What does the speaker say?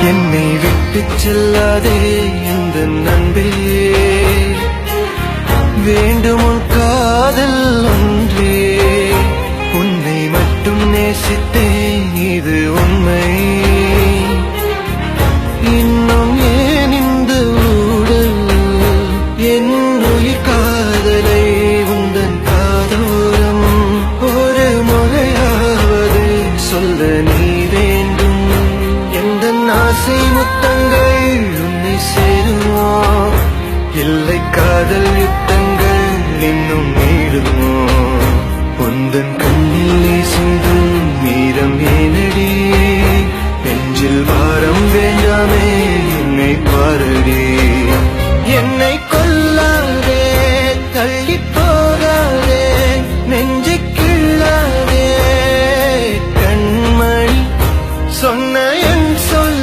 என்னை விட்டு செல்லாதே இந்த நண்பே, வேண்டும் உன் காதல் ஒன்றே. உன்னை மட்டும் நேசித்தேன், இது உண்மை. இன்னும் ஏன் இந்த ஊடல் என் உயிர் காதலை உந்தன் காதோரம் ஒரு முறையாவது சொல்ல நீ வேண்டும். எந்த ஆசை முத்தங்கள் உன்னை சேருமோ, இல்லை காதல் யுத்தங்கள் இன்னும் நீடுமோ. உந்தன் கண்ணில் நீ சிந்தும் மீரம் ஏனடி, நெஞ்சில் வாரம் வேண்டாமே என்னை பாரடி. என்னை கொல்லாதே, தள்ளி போகாதே, நெஞ்சை கிள்ளாதே கண்மணி. சொன்ன என் சொல்